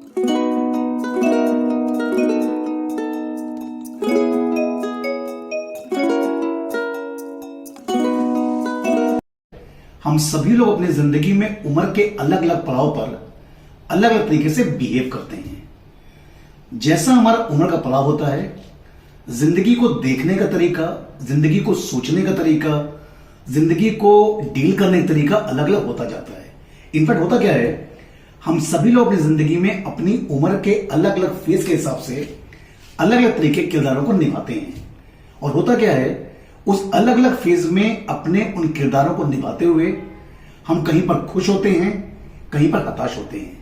हम सभी लोग अपनी जिंदगी में उम्र के अलग अलग पड़ाव पर अलग अलग तरीके से बिहेव करते हैं। जैसा हमारा उम्र का पड़ाव होता है, जिंदगी को देखने का तरीका, जिंदगी को सोचने का तरीका, जिंदगी को डील करने का तरीका अलग अलग होता जाता है। इनफैक्ट होता क्या है, हम सभी लोग अपनी जिंदगी में अपनी उम्र के अलग अलग फेज के हिसाब से अलग अलग तरीके के किरदारों को निभाते हैं। और होता क्या है, उस अलग अलग फेज में अपने उन किरदारों को निभाते हुए हम कहीं पर खुश होते हैं, कहीं पर हताश होते हैं,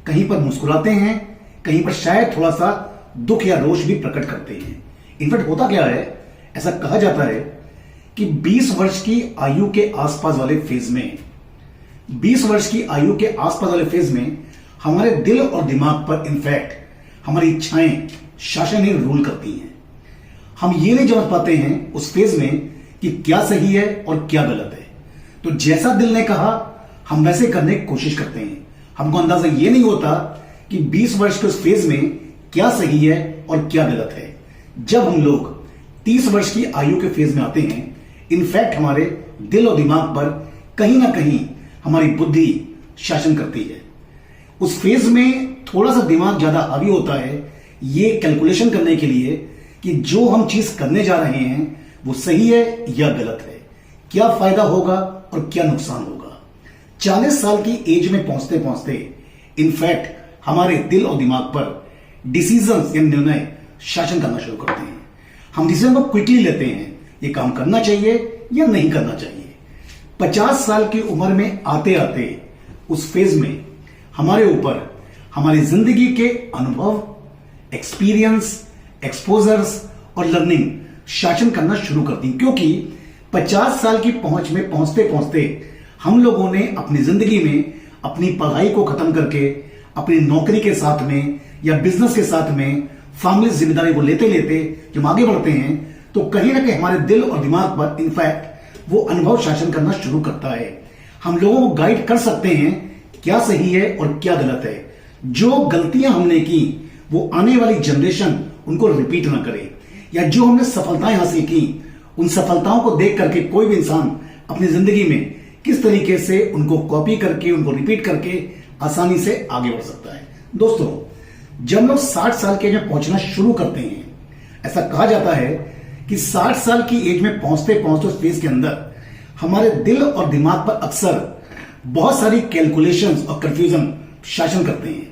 कहीं पर मुस्कुराते हैं, कहीं पर शायद थोड़ा सा दुख या रोष भी प्रकट करते हैं। इनफैक्ट होता क्या है, ऐसा कहा जाता है कि 20 वर्ष की आयु के आसपास वाले फेज में 20 वर्ष की आयु के आसपास वाले फेज में हमारे दिल और दिमाग पर इनफैक्ट हमारी इच्छाएं शासन ही रूल करती हैं। हम ये नहीं समझ पाते हैं उस फेज में कि क्या सही है और क्या गलत है। तो जैसा दिल ने कहा हम वैसे करने की कोशिश करते हैं। हमको अंदाजा ये नहीं होता कि 20 वर्ष के उस फेज में क्या सही है और क्या गलत है। जब हम लोग 30 वर्ष की आयु के फेज में आते हैं, इनफैक्ट हमारे दिल और दिमाग पर कहीं ना कहीं हमारी बुद्धि शासन करती है। उस फेज में थोड़ा सा दिमाग ज्यादा हावी होता है ये कैलकुलेशन करने के लिए कि जो हम चीज करने जा रहे हैं वो सही है या गलत है, क्या फायदा होगा और क्या नुकसान होगा। 40 साल की एज में पहुंचते पहुंचते इनफैक्ट हमारे दिल और दिमाग पर डिसीजंस या निर्णय शासन करना शुरू करते हैं। हम डिसीजन को क्विकली लेते हैं, ये काम करना चाहिए या नहीं करना चाहिए। 50 साल की उम्र में आते आते उस फेज में हमारे ऊपर हमारी जिंदगी के अनुभव, एक्सपीरियंस, एक्सपोजर्स और लर्निंग शासन करना शुरू कर दी। क्योंकि 50 साल की पहुंच में पहुंचते पहुंचते हम लोगों ने अपनी जिंदगी में अपनी पढ़ाई को खत्म करके अपनी नौकरी के साथ में या बिजनेस के साथ में फैमिली जिम्मेदारी को लेते लेते जब आगे बढ़ते हैं तो कहीं ना कहीं हमारे दिल और दिमाग पर इनफैक्ट वो अनुभव शासन करना शुरू करता है। हम लोगों को गाइड कर सकते हैं क्या सही है और क्या गलत है। जो गलतियां हमने की वो आने वाली जनरेशन उनको रिपीट ना करे, या जो हमने सफलताएं हासिल की उन सफलताओं को देख करके कोई भी इंसान अपनी जिंदगी में किस तरीके से उनको कॉपी करके, उनको रिपीट करके आसानी से आगे बढ़ सकता है। दोस्तों, जब लोग 60 साल के एज में पहुंचना शुरू करते हैं, ऐसा कहा जाता है कि 60 साल की एज में पहुंचते पहुंचते उस फेज के अंदर हमारे दिल और दिमाग पर अक्सर बहुत सारी कैलकुलेशंस और कंफ्यूजन शासन करते हैं।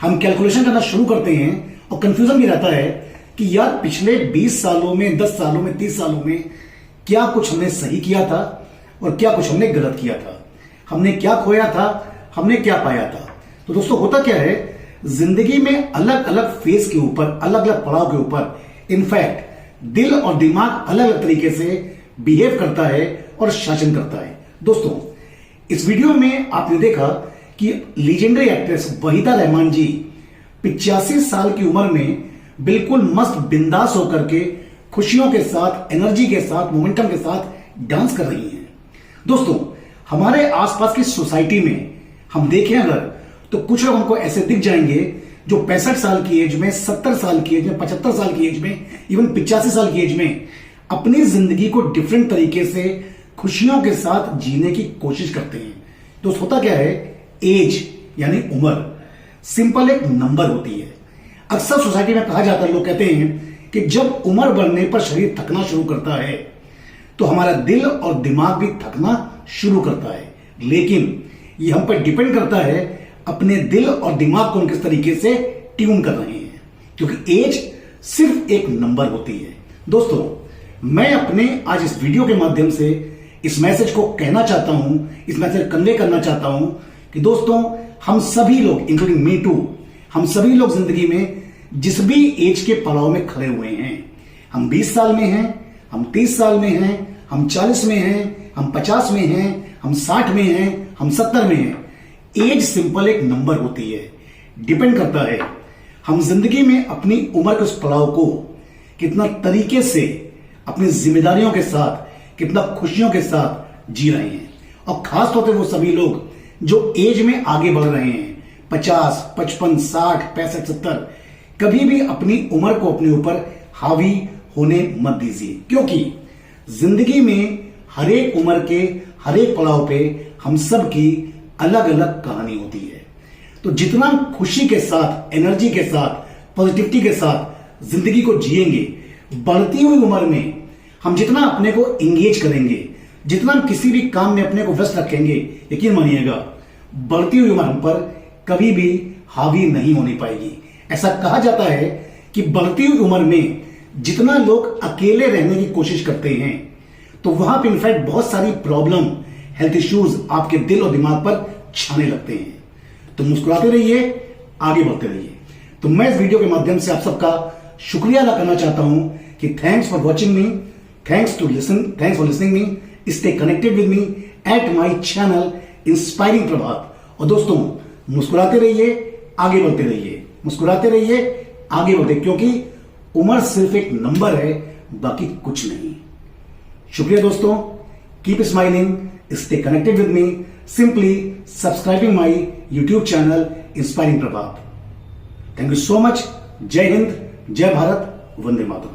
हम कैलकुलेशन करना शुरू करते हैं और कंफ्यूजन भी रहता है कि यार पिछले 20 सालों में, 10 सालों में, 30 सालों में क्या कुछ हमने सही किया था और क्या कुछ हमने गलत किया था, हमने क्या खोया था, हमने क्या पाया था। तो दोस्तों, होता क्या है, जिंदगी में अलग अलग फेज के ऊपर, अलग अलग पड़ाव के ऊपर इनफैक्ट दिल और दिमाग अलग अलग तरीके से बिहेव करता है और शासन करता है। दोस्तों, इस वीडियो में आपने देखा कि लीजेंडरी एक्ट्रेस वहीदा रहमान जी 85 साल की उम्र में बिल्कुल मस्त बिंदास होकर के खुशियों के साथ, एनर्जी के साथ, मोमेंटम के साथ डांस कर रही हैं। दोस्तों, हमारे आसपास की सोसाइटी में हम देखें अगर, तो कुछ लोग हमको ऐसे दिख जाएंगे जो 65 साल की एज में, 70 साल की एज में, 75 साल की एज में, इवन 85 साल की एज में अपनी जिंदगी को डिफरेंट तरीके से खुशियों के साथ जीने की कोशिश करते हैं। दोस्तों, होता क्या है, एज यानी उम्र सिंपल एक नंबर होती है। अक्सर सोसाइटी में कहा जाता है, लोग कहते हैं कि जब उम्र बढ़ने पर शरीर थकना शुरू करता है तो हमारा दिल और दिमाग भी थकना शुरू करता है। लेकिन ये हम पर डिपेंड करता है अपने दिल और दिमाग को हम किस तरीके से ट्यून कर रहे हैं, क्योंकि एज सिर्फ एक नंबर होती है। दोस्तों, मैं अपने आज इस वीडियो के माध्यम से इस मैसेज को कहना चाहता हूं, इस मैसेज कन्वे करना चाहता हूं कि दोस्तों, हम सभी लोग, इंक्लूडिंग मी टू, हम सभी लोग जिंदगी में जिस भी एज के पड़ाव में खड़े हुए हैं, हम 20 साल में हैं, हम 30 साल में हैं, हम 40 में हैं, हम 50 में हैं, हम 60 में हैं, हम 70 में हैं, एज सिंपल एक नंबर होती है। डिपेंड करता है हम जिंदगी में अपनी उम्र के उस पड़ाव को कितना तरीके से अपनी जिम्मेदारियों के साथ, कितना खुशियों के साथ जी रहे हैं। और खास तौर पर वो सभी लोग जो एज में आगे बढ़ रहे हैं, 50, 55, 60, 65, 70 कभी भी अपनी उम्र को अपने ऊपर हावी होने मत दीजिए, क्योंकि जिंदगी में हर एक उम्र के हर एक पड़ाव पे हम सब की अलग अलग कहानी होती है। तो जितना खुशी के साथ, एनर्जी के साथ, पॉजिटिविटी के साथ जिंदगी को जिएंगे, बढ़ती हुई उम्र में हम जितना अपने को एंगेज करेंगे, जितना हम किसी भी काम में अपने को व्यस्त रखेंगे, यकीन मानिएगा बढ़ती हुई उम्र हम पर कभी भी हावी नहीं होने पाएगी। ऐसा कहा जाता है कि बढ़ती हुई उम्र में जितना लोग अकेले रहने की कोशिश करते हैं, तो वहां पे इनफैक्ट बहुत सारी प्रॉब्लम, हेल्थ इश्यूज आपके दिल और दिमाग पर छाने लगते हैं। तो मुस्कुराते रहिए, आगे बढ़ते रहिए। तो मैं इस वीडियो के माध्यम से आप सबका शुक्रिया अदा करना चाहता हूं कि thanks for watching me, thanks for listening me, stay connected with me at my channel inspiring Prabhat. और दोस्तों मुस्कुराते रहिए, आगे बढ़ते रहिए, मुस्कुराते रहिए, आगे बढ़ते, क्योंकि उम्र सिर्फ एक नंबर है, बाकी कुछ नहीं। शुक्रिया दोस्तों, keep smiling, stay connected with me, simply subscribing my YouTube channel inspiring Prabhat. Thank you so much. जय हिंद, जय भारत, वंदे मातरम।